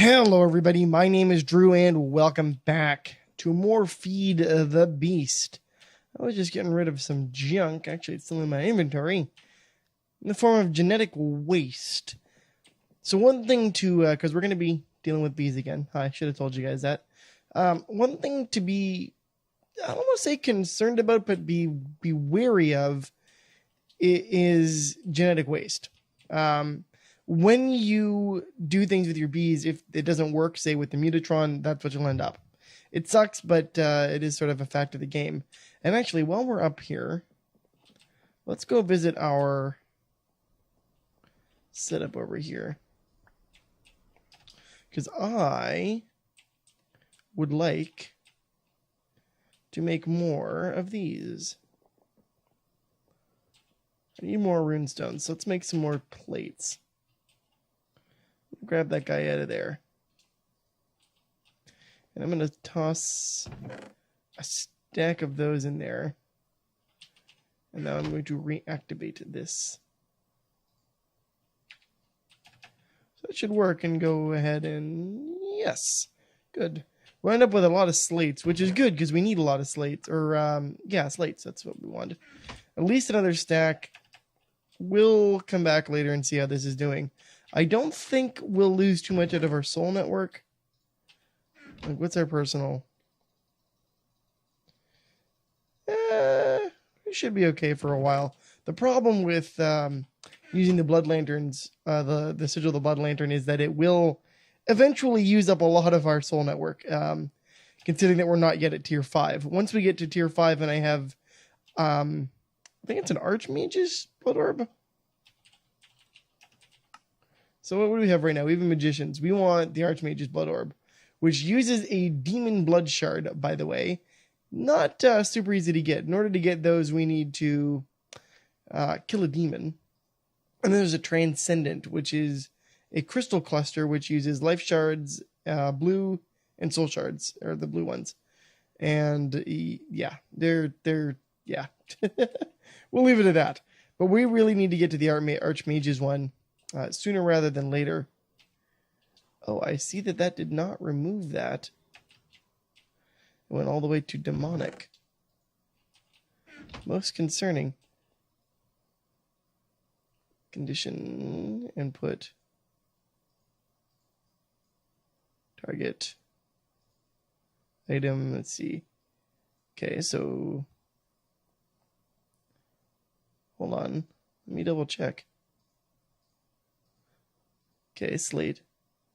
Hello everybody, my name is Drew and welcome back to more Feed the Beast. I was just getting rid of some junk, actually it's still in my inventory, in the form of genetic waste. So one thing to, because we're going to be dealing with bees again, I should have told you guys that. One thing to be, I don't want to say concerned about, but be wary of is genetic waste. When you do things with your bees, if it doesn't work, say with the Mutatron, that's what you'll end up. It sucks, but it is sort of a fact of the game. And actually, while we're up here, let's go visit our setup over here. Because I would like to make more of these. I need more runestones, so let's make some more plates. Grab that guy out of there. And I'm going to toss a stack of those in there. And now I'm going to reactivate this. So that should work and go ahead and... yes. Good. We'll end up with a lot of slates, which is good because we need a lot of slates. Or, yeah, slates. That's what we wanted. At least another stack. We'll come back later and see how this is doing. I don't think we'll lose too much out of our soul network. Like, what's our personal? We should be okay for a while. The problem with using the blood lanterns, the sigil of the blood lantern, is that it will eventually use up a lot of our soul network. Considering that we're not yet at tier 5. Once we get to tier 5 and I have, I think it's an Archmage's blood orb. So what do we have right now? We have a Magician's. We want the Archmage's blood orb, which uses a demon blood shard, by the way. Not super easy to get. In order to get those, we need to kill a demon. And then there's a Transcendent, which is a crystal cluster, which uses life shards, blue, and soul shards, or the blue ones. And yeah, they're yeah. We'll leave it at that. But we really need to get to the Archmage's one sooner rather than later. Oh, I see that that did not remove that. It went all the way to demonic. Most concerning. Condition, input, target, item, let's see. Okay, so, hold on. Let me double check. Okay, slate.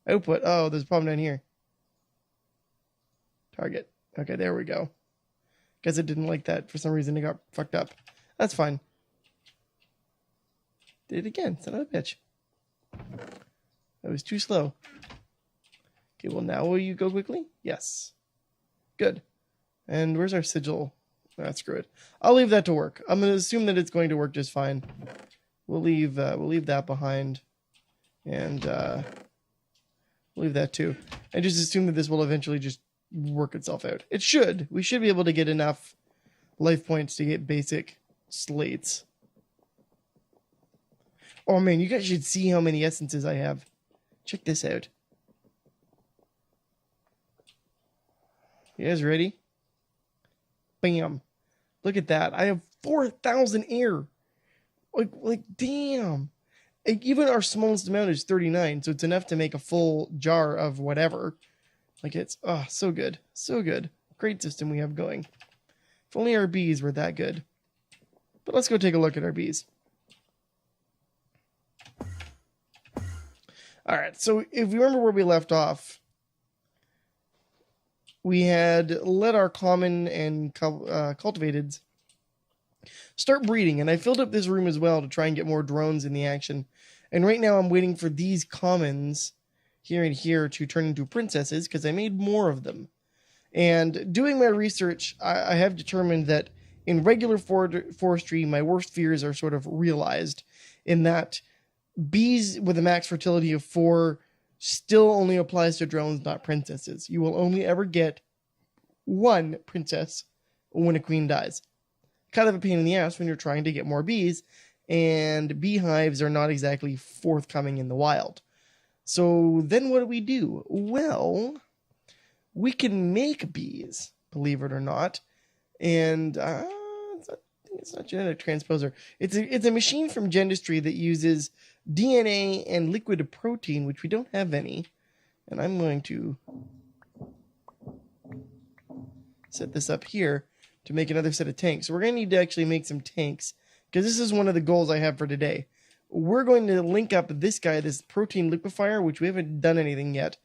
Output. Oh, there's a problem down here. Target. Okay, there we go. Guess it didn't like that. For some reason, it got fucked up. That's fine. Did it again. Son of a bitch. That was too slow. Okay, well, now will you go quickly? Yes. Good. And where's our sigil? Ah, screw it. I'll leave that to work. I'm going to assume that it's going to work just fine. We'll leave that behind. And we'll leave that too. And just assume that this will eventually just work itself out. It should. We should be able to get enough life points to get basic slates. Oh man, you guys should see how many essences I have. Check this out. You guys ready? Bam. Look at that. I have 4,000 air. Like damn. Even our smallest amount is 39, so it's enough to make a full jar of whatever. Like it's, oh, so good. So good. Great system we have going. If only our bees were that good. But let's go take a look at our bees. Alright, so if you remember where we left off, we had let our common and cultivateds start breeding, and I filled up this room as well to try and get more drones in the action. And right now I'm waiting for these commons here and here to turn into princesses because I made more of them. And doing my research, I have determined that in regular forestry, my worst fears are sort of realized in that bees with a max fertility of 4 still only applies to drones, not princesses. You will only ever get one princess when a queen dies. Kind of a pain in the ass when you're trying to get more bees, and beehives are not exactly forthcoming in the wild. So then what do? Well, we can make bees, believe it or not. And it's not genetic transposer. It's a machine from Gendustry that uses DNA and liquid protein, which we don't have any. And I'm going to set this up here to make another set of tanks. So we're going to need to actually make some tanks, because this is one of the goals I have for today. We're going to link up this guy, this protein liquefier, which we haven't done anything yet,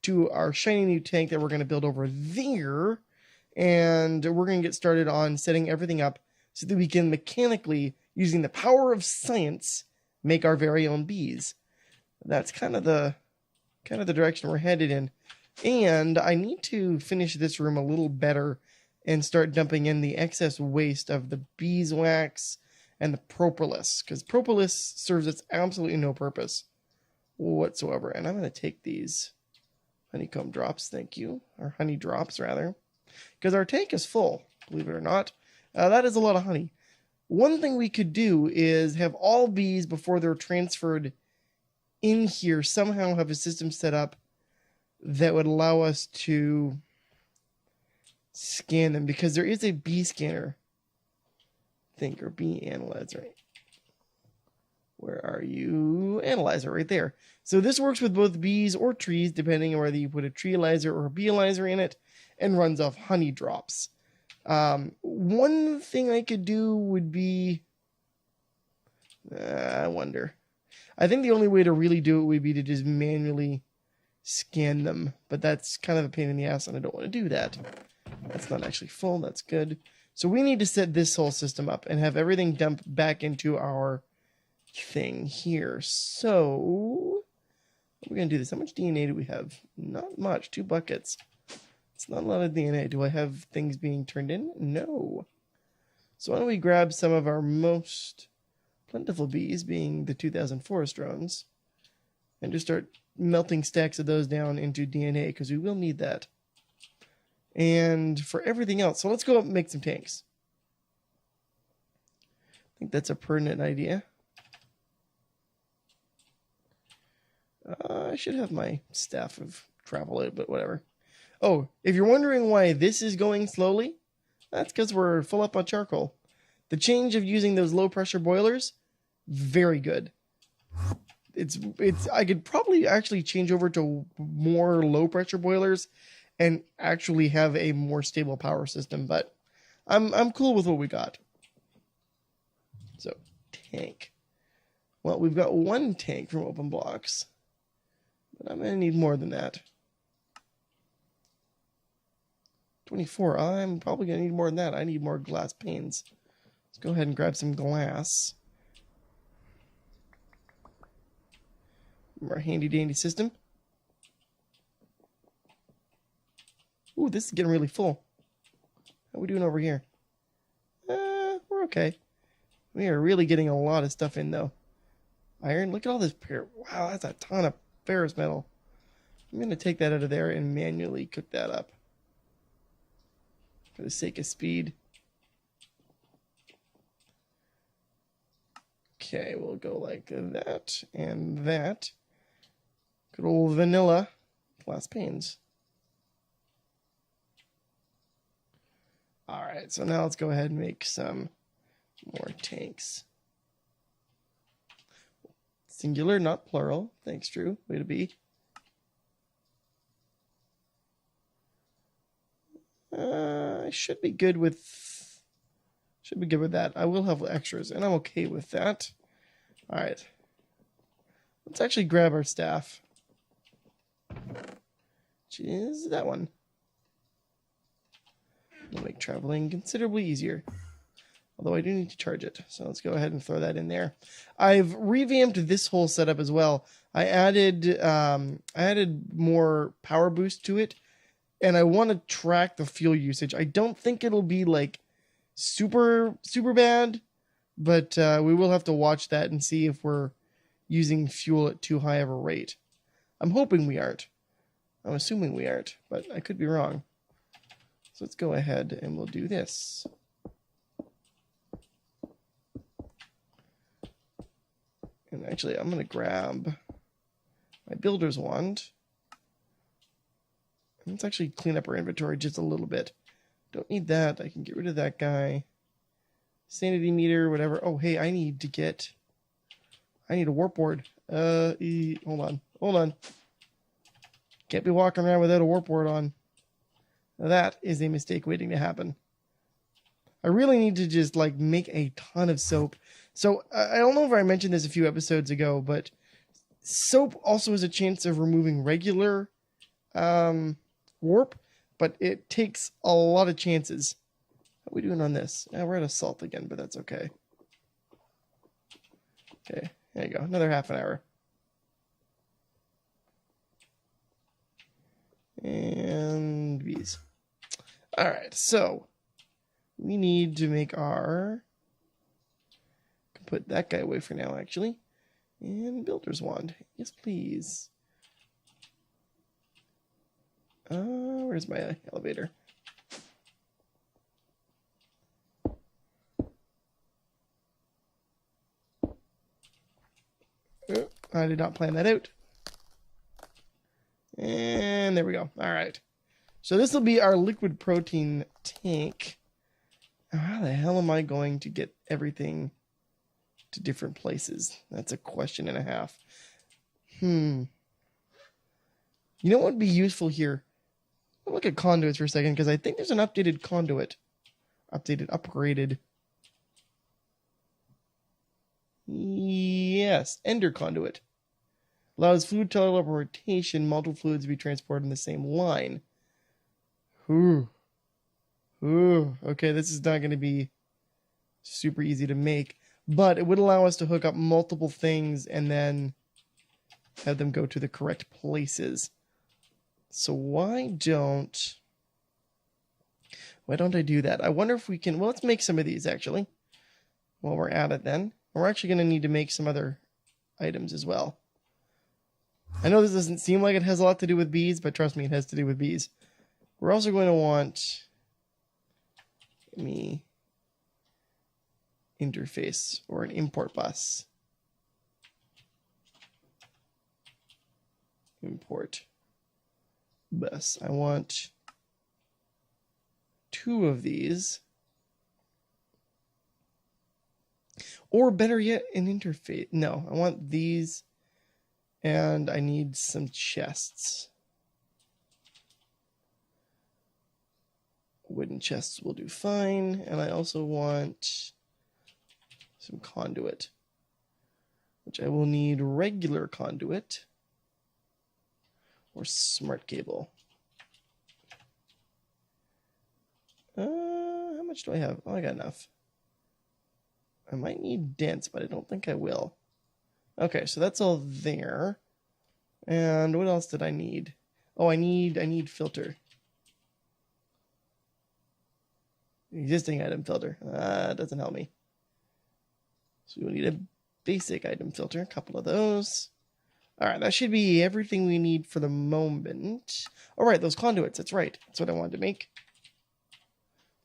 to our shiny new tank that we're going to build over there. And we're going to get started on setting everything up so that we can mechanically, using the power of science, make our very own bees. That's kind of the direction we're headed in. And I need to finish this room a little better and start dumping in the excess waste of the beeswax and the propolis, because propolis serves its absolutely no purpose whatsoever. And I'm going to take these honeycomb drops, thank you, or honey drops rather, because our tank is full, believe it or not. That is a lot of honey. One thing we could do is have all bees, before they're transferred in here, somehow have a system set up that would allow us to scan them, because there is a bee scanner, I think, or bee analyzer. Where are you? Analyzer, right there. So this works with both bees or trees, depending on whether you put a treealyzer or a beealyzer in it, and runs off honey drops. One thing I could do would be, I wonder. I think the only way to really do it would be to just manually scan them, but that's kind of a pain in the ass, and I don't want to do that. That's not actually full. That's good. So we need to set this whole system up and have everything dump back into our thing here. So we're going to do this. How much DNA do we have? Not much. 2 buckets. It's not a lot of DNA. Do I have things being turned in? No. So why don't we grab some of our most plentiful bees, being the 2000 forest drones, and just start melting stacks of those down into DNA, because we will need that. And for everything else, so let's go up and make some tanks. I think that's a pertinent idea. I should have my staff of travel out, but whatever. Oh, if you're wondering why this is going slowly, that's because we're full up on charcoal. The change of using those low pressure boilers, very good. I could probably actually change over to more low pressure boilers and actually have a more stable power system, but I'm cool with what we got. So, tank. Well, we've got 1 tank from Open Blocks, but I'm going to need more than that. 24. I'm probably going to need more than that. I need more glass panes. Let's go ahead and grab some glass. Our handy dandy system. Ooh, this is getting really full. How are we doing over here? We're okay. We are really getting a lot of stuff in, though. Iron, look at all this. Wow, that's a ton of ferrous metal. I'm going to take that out of there and manually cook that up, for the sake of speed. Okay, we'll go like that and that. Good old vanilla glass panes. Alright, so now let's go ahead and make some more tanks. Singular, not plural. Thanks, Drew. Way to be. I should be good with that. I will have extras, and I'm okay with that. Alright. Let's actually grab our staff. Which is that one. It'll make traveling considerably easier. Although I do need to charge it. So let's go ahead and throw that in there. I've revamped this whole setup as well. I added more power boost to it. And I want to track the fuel usage. I don't think it'll be like super bad. But we will have to watch that and see if we're using fuel at too high of a rate. I'm hoping we aren't. I'm assuming we aren't. But I could be wrong. So let's go ahead and we'll do this. And actually, I'm going to grab my builder's wand. Let's actually clean up our inventory just a little bit. Don't need that. I can get rid of that guy. Sanity meter, whatever. Oh, hey, I need a warp board. Hold on. Can't be walking around without a warp board on. Now that is a mistake waiting to happen. I really need to just like make a ton of soap. So I don't know if I mentioned this a few episodes ago, but soap also has a chance of removing regular warp, but it takes a lot of chances. How are we doing on this? Now we're at a salt again, but that's okay. Okay, there you go. Another half an hour. And bees. All right, so we need to make our... Put that guy away for now, actually. And builder's wand. Yes, please. Where's my elevator? Oh, I did not plan that out. And there we go. All right. So this will be our liquid protein tank. How the hell am I going to get everything to different places? That's a question and a half. You know what would be useful here? I'll look at conduits for a second, because I think there's an updated conduit. Upgraded. Yes, Ender conduit. Allows fluid teleportation, multiple fluids to be transported in the same line. Okay, this is not going to be super easy to make, but it would allow us to hook up multiple things and then have them go to the correct places. So why don't I do that? I wonder if we can... Well, let's make some of these, actually, while we're at it then. We're actually going to need to make some other items as well. I know this doesn't seem like it has a lot to do with bees, but trust me, it has to do with bees. We're also going to want... interface or an import bus. Import bus. I want 2 of these. Or better yet, an interface. No, I want these, and I need some chests. Wooden chests will do fine, and I also want some conduit, which I will need regular conduit or smart cable. How much do I have? Oh, I got enough. I might need dense, but I don't think I will. Okay, so that's all there. And what else did I need? Oh, I need filter. Existing item filter. Doesn't help me. So we'll need a basic item filter, a couple of those. All right, that should be everything we need for the moment. All right, those conduits, that's right. That's what I wanted to make.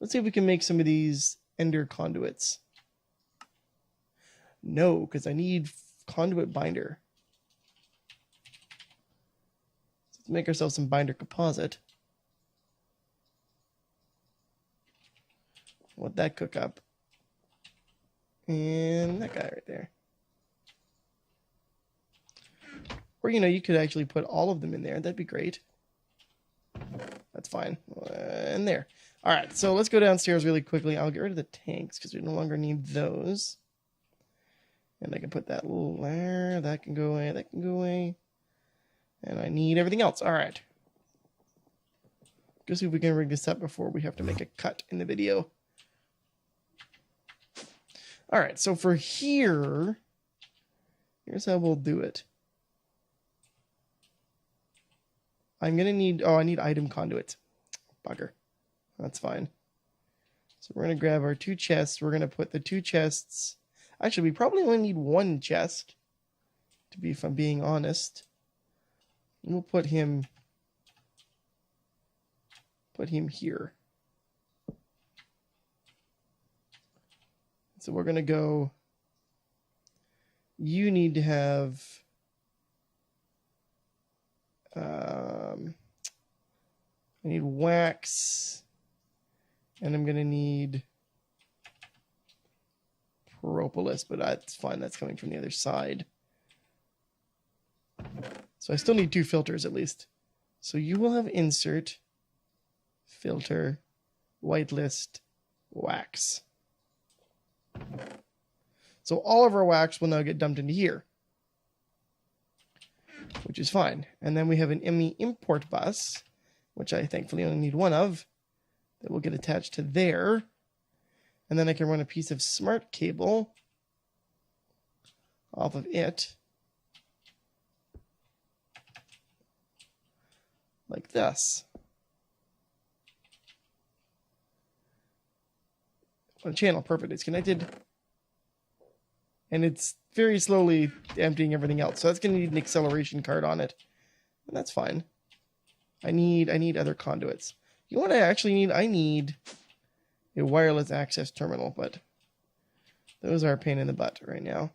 Let's see if we can make some of these ender conduits. No, because I need conduit binder. Let's make ourselves some binder composite. Let that cook up. And that guy right there. Or, you could actually put all of them in there. That'd be great. That's fine. And there. All right, so let's go downstairs really quickly. I'll get rid of the tanks because we no longer need those. And I can put that little there. That can go away. That can go away. And I need everything else. All right. Go see if we can rig this up before we have to make a cut in the video. All right, so for here, here's how we'll do it. I'm going to need... Oh, I need item conduits. Bugger. That's fine. So we're going to grab our 2 chests. We're going to put the 2 chests... Actually, we probably only need 1 chest, if I'm being honest. And we'll put him here. So we're going to go... You need to have I need wax, and I'm gonna need propolis, but that's fine. That's coming from the other side. So I still need 2 filters at least. So you will have insert, filter, whitelist, wax. So all of our wax will now get dumped into here, which is fine. And then we have an ME import bus, which I thankfully only need 1 of, that will get attached to there. And then I can run a piece of smart cable off of it, like this. On channel, perfect. It's connected. And it's very slowly emptying everything else. So that's going to need an acceleration card on it. And that's fine. I need other conduits. You know what I actually need? I need a wireless access terminal, but those are a pain in the butt right now.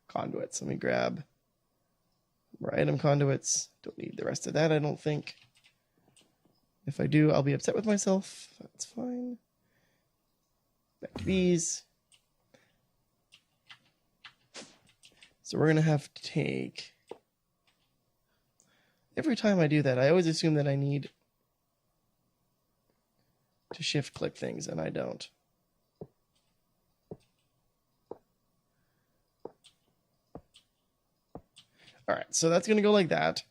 Conduits. Let me grab more item conduits. Don't need the rest of that, I don't think. If I do, I'll be upset with myself. That's fine. Back to these. So we're going to have to take... Every time I do that, I always assume that I need to shift click things, and I don't. All right, so that's going to go like that.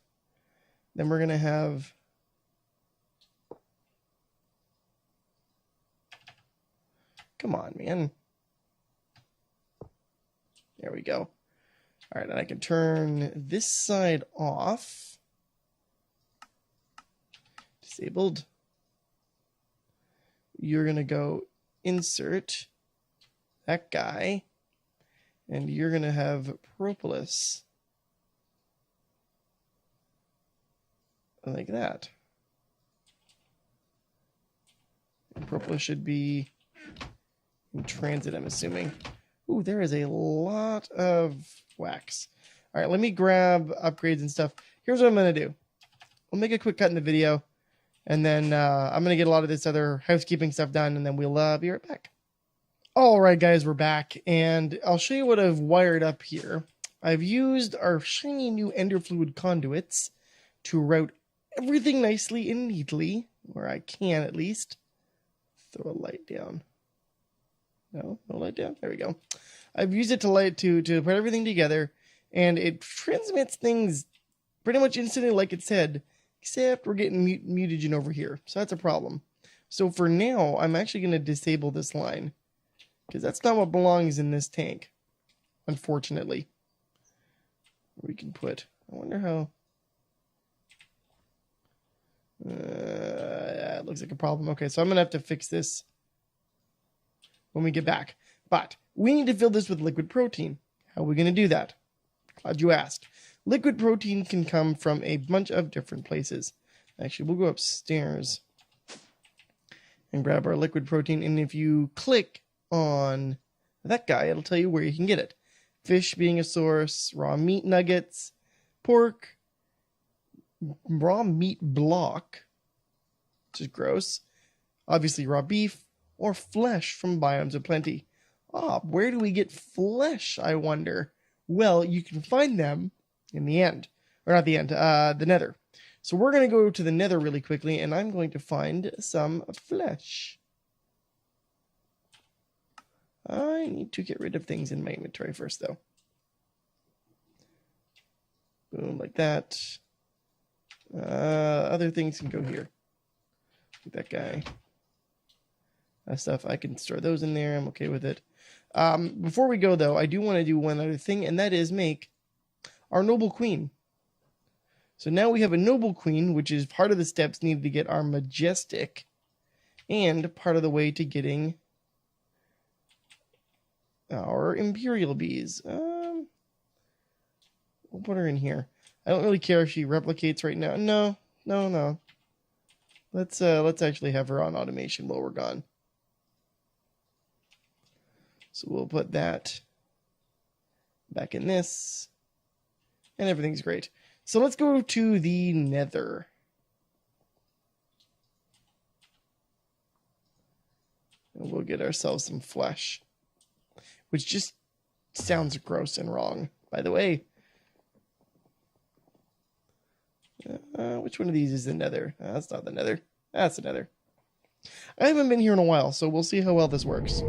Then we're going to have... Come on, man. There we go. All right, and I can turn this side off. Disabled. You're going to go insert that guy, and you're going to have propolis like that. And propolis should be in transit, I'm assuming. Ooh, there is a lot of wax. All right, let me grab upgrades and stuff. Here's what I'm going to do. We'll make a quick cut in the video, and then I'm going to get a lot of this other housekeeping stuff done, and then we'll be right back. All right, guys, we're back, and I'll show you what I've wired up here. I've used our shiny new ender fluid conduits to route everything nicely and neatly, where I can at least. Throw a light down. No light down. There we go. I've used it to put everything together, and it transmits things pretty much instantly like it said, except we're getting mutagen over here, so that's a problem. So for now, I'm actually going to disable this line, because that's not what belongs in this tank, unfortunately. We can put, I wonder how, it looks like a problem. Okay, so I'm going to have to fix this when we get back. But we need to fill this with liquid protein. How are we going to do that? Glad you asked. Liquid protein can come from a bunch of different places. Actually, we'll go upstairs and grab our liquid protein. And if you click on that guy, it'll tell you where you can get it. Fish being a source, raw meat nuggets, pork, raw meat block, which is gross, obviously raw beef, or flesh from Biomes of Plenty. Where do we get flesh, I wonder? Well, you can find them in the end. Or not the end, the nether. So we're going to go to the nether really quickly, and I'm going to find some flesh. I need to get rid of things in my inventory first, though. Boom, like that. Other things can go here. Like that guy. Stuff, I can store those in there. I'm okay with it. Before we go, though, I do want to do one other thing, and that is make our noble queen. So now we have a noble queen, which is part of the steps needed to get our majestic, and part of the way to getting our imperial bees. We'll put her in here. I don't really care if she replicates right now. No. Let's actually have her on automation while we're gone. So we'll put that Back in this. And everything's great. So let's go to the nether. And we'll get ourselves some flesh. Which just sounds gross and wrong, by the way. Which one of these is the nether? That's not the nether. That's the nether. I haven't been here in a while, so we'll see how well this works.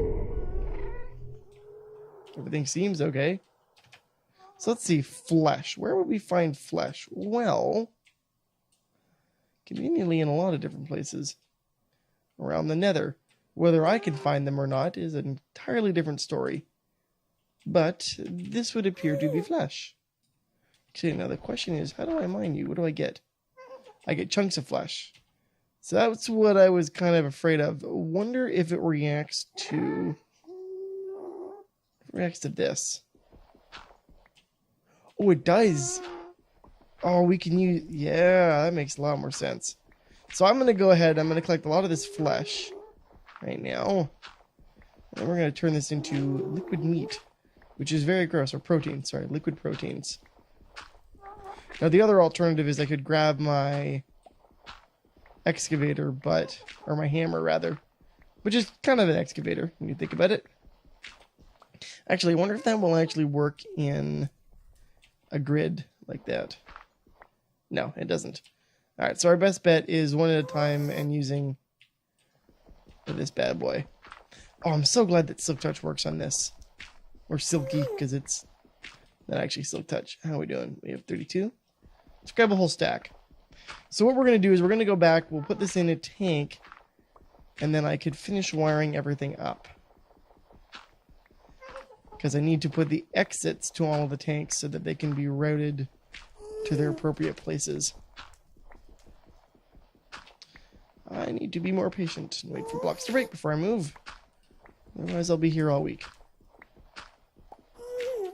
Everything seems okay. So let's see, flesh. Where would we find flesh? Well, conveniently in a lot of different places around the nether. Whether I can find them or not is an entirely different story. But this would appear to be flesh. Okay, now the question is, how do I mine you? What do I get? I get chunks of flesh. So that's what I was kind of afraid of. Wonder if it reacts to this. Oh, it does. Oh, we can use... Yeah, that makes a lot more sense. So I'm going to go ahead. I'm going to collect a lot of this flesh right now. And we're going to turn this into liquid meat, which is very gross. Or protein. Sorry, liquid proteins. Now, the other alternative is I could grab my excavator, or my hammer, rather. Which is kind of an excavator, when you think about it. Actually, I wonder if that will actually work in a grid like that. No, it doesn't. Alright, so our best bet is one at a time and using this bad boy. Oh, I'm so glad that Silk Touch works on this. Or Silky, because it's not actually Silk Touch. How are we doing? We have 32. Let's grab a whole stack. So what we're going to do is we're going to go back, we'll put this in a tank, and then I could finish wiring everything up. Because I need to put the exits to all of the tanks so that they can be routed to their appropriate places. I need to be more patient and wait for blocks to break before I move. Otherwise I'll be here all week.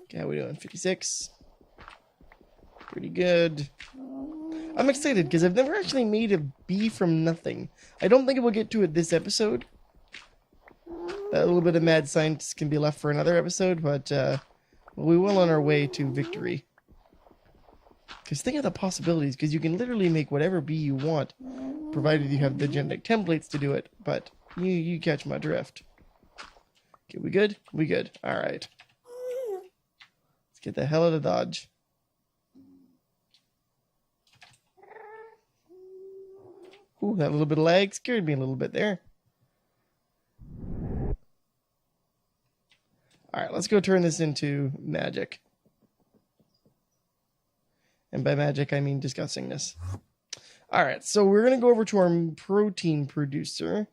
Okay, how are we doing? 56. Pretty good. I'm excited because I've never actually made a bee from nothing. I don't think we'll get to it this episode. That little bit of mad science can be left for another episode, but we will on our way to victory. Because think of the possibilities, because you can literally make whatever bee you want, provided you have the genetic templates to do it, but you catch my drift. Okay, we good? We good. Alright. Let's get the hell out of Dodge. Ooh, that little bit of lag scared me a little bit there. Alright, let's go turn this into magic. And by magic, I mean disgustingness. Alright, so we're going to go over to our protein producer.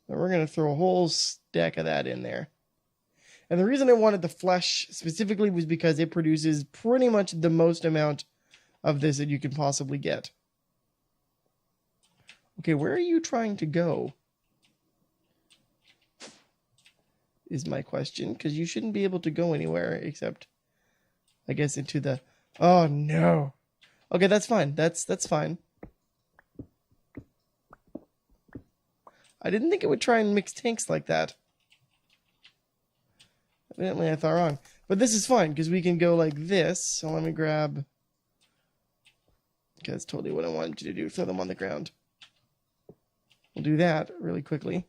And we're going to throw a whole stack of that in there. And the reason I wanted the flesh specifically was because it produces pretty much the most amount of this that you can possibly get. Okay, where are you trying to go? Is my question, because you shouldn't be able to go anywhere except, I guess, into the... Oh, no. Okay, that's fine. That's fine. I didn't think it would try and mix tanks like that. Evidently, I thought wrong. But this is fine, because we can go like this. So let me grab... Okay, that's totally what I wanted you to do. Throw them on the ground. We'll do that really quickly.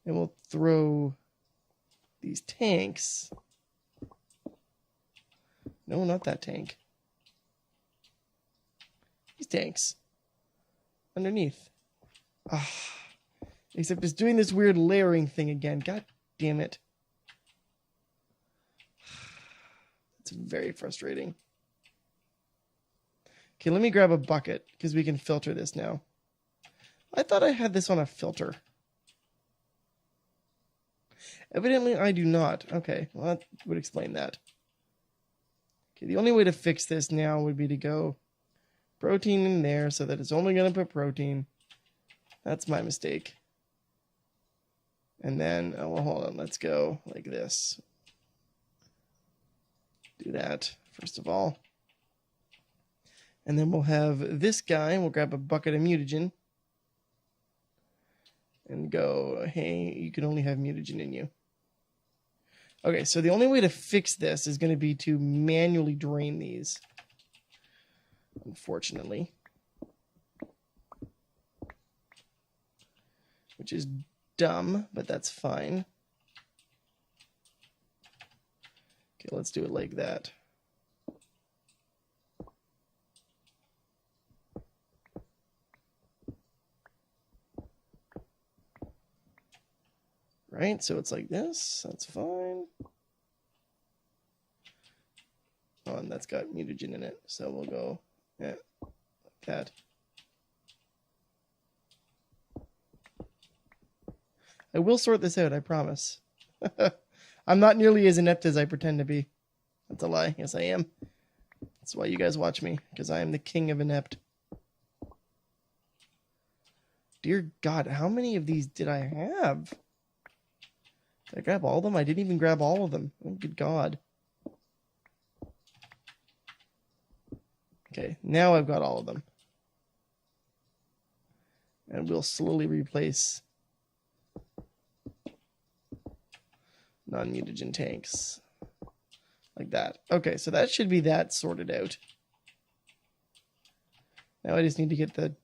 And we'll throw these tanks. No, not that tank. These tanks. Underneath. Ah. Except it's doing this weird layering thing again. God damn it. It's very frustrating. Okay, let me grab a bucket, because we can filter this now. I thought I had this on a filter. Evidently, I do not. Okay, well, that would explain that. Okay, the only way to fix this now would be to go protein in there so that it's only going to put protein. That's my mistake. And then, oh, well, hold on, let's go like this. Do that, first of all. And then we'll have this guy, we'll grab a bucket of mutagen. and go, hey, you can only have mutagen in you. Okay, so the only way to fix this is going to be to manually drain these, unfortunately. Which is dumb, but that's fine. Okay, let's do it like that. Right, so it's like this. That's fine. Oh, and that's got mutagen in it, so we'll go like that. I will sort this out, I promise. I'm not nearly as inept as I pretend to be. That's a lie. Yes, I am. That's why you guys watch me, because I am the king of inept. Dear God, how many of these did I have? Did I grab all of them? I didn't even grab all of them. Oh, good God. Okay, now I've got all of them. And we'll slowly replace non-mutagen tanks. Like that. Okay, so that should be that sorted out. Now I just need to get the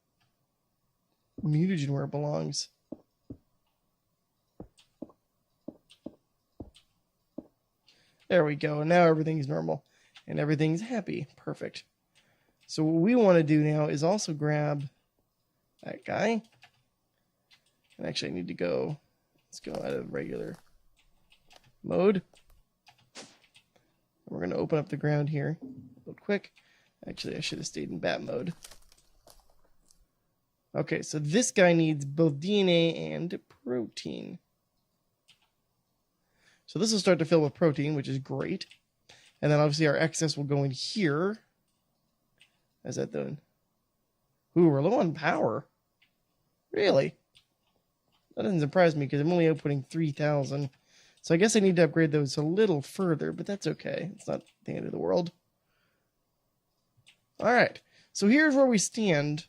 mutagen where it belongs. There we go. Now everything's normal. And everything's happy. Perfect. So what we want to do now is also grab that guy. And actually I need to go... Let's go out of regular mode. We're going to open up the ground here real quick. Actually, I should have stayed in bat mode. Okay, so this guy needs both DNA and protein. So this will start to fill with protein, which is great. And then obviously our excess will go in here. How's that doing? Ooh, we're low on power. Really? That doesn't surprise me because I'm only outputting 3,000. So I guess I need to upgrade those a little further, but that's okay. It's not the end of the world. Alright, so here's where we stand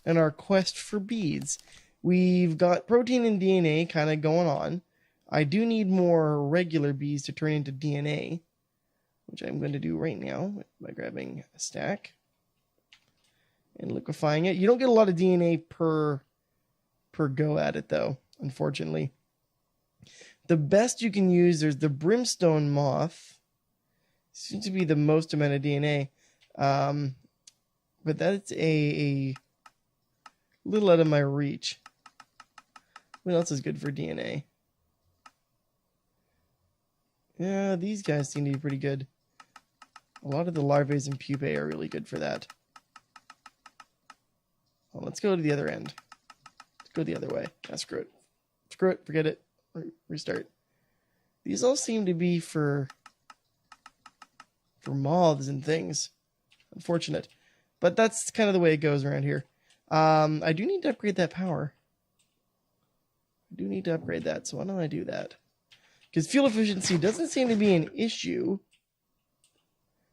in our quest for beads. We've got protein and DNA kind of going on. I do need more regular bees to turn into DNA, which I'm going to do right now by grabbing a stack and liquefying it. You don't get a lot of DNA per go at it, though, unfortunately. The best you can use, there's the brimstone moth. Seems to be the most amount of DNA. But that's a little out of my reach. What else is good for DNA? Yeah, these guys seem to be pretty good. A lot of the larvae and pupae are really good for that. Well, let's go to the other end. Let's go the other way. Ah, screw it. Screw it. Forget it. Restart. These all seem to be for moths and things. Unfortunate. But that's kind of the way it goes around here. I do need to upgrade that power. I do need to upgrade that, so why don't I do that? Because fuel efficiency doesn't seem to be an issue.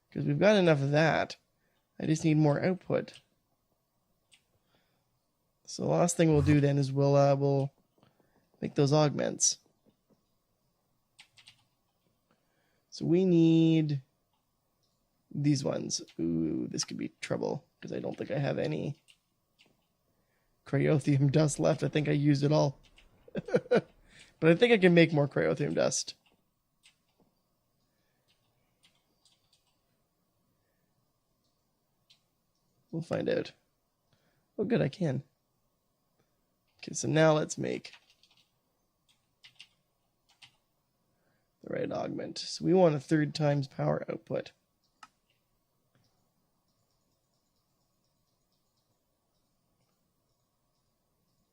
Because we've got enough of that. I just need more output. So the last thing we'll do then is we'll make those augments. So we need these ones. Ooh, this could be trouble because I don't think I have any cryothium dust left. I think I used it all. But I think I can make more cryothium dust. We'll find out. Oh, good, I can. Okay, so now let's make the right augment. So we want a 3 times power output.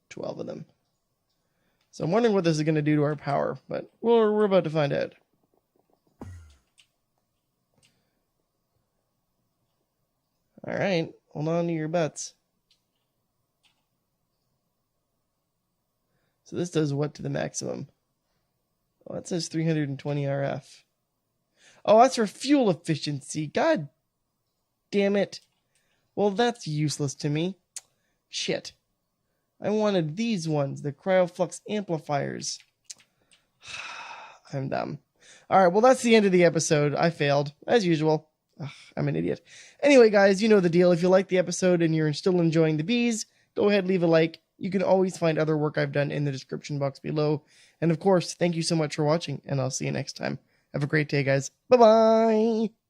$12 of them. So I'm wondering what this is going to do to our power, but we're about to find out. All right, hold on to your butts. So this does what to the maximum? Oh, that says 320 RF. Oh, that's for fuel efficiency. God damn it. Well, that's useless to me. Shit. I wanted these ones, the cryoflux amplifiers. I'm dumb. All right, well, that's the end of the episode. I failed, as usual. Ugh, I'm an idiot. Anyway, guys, you know the deal. If you like the episode and you're still enjoying the bees, go ahead, leave a like. You can always find other work I've done in the description box below. And of course, thank you so much for watching, and I'll see you next time. Have a great day, guys. Bye-bye.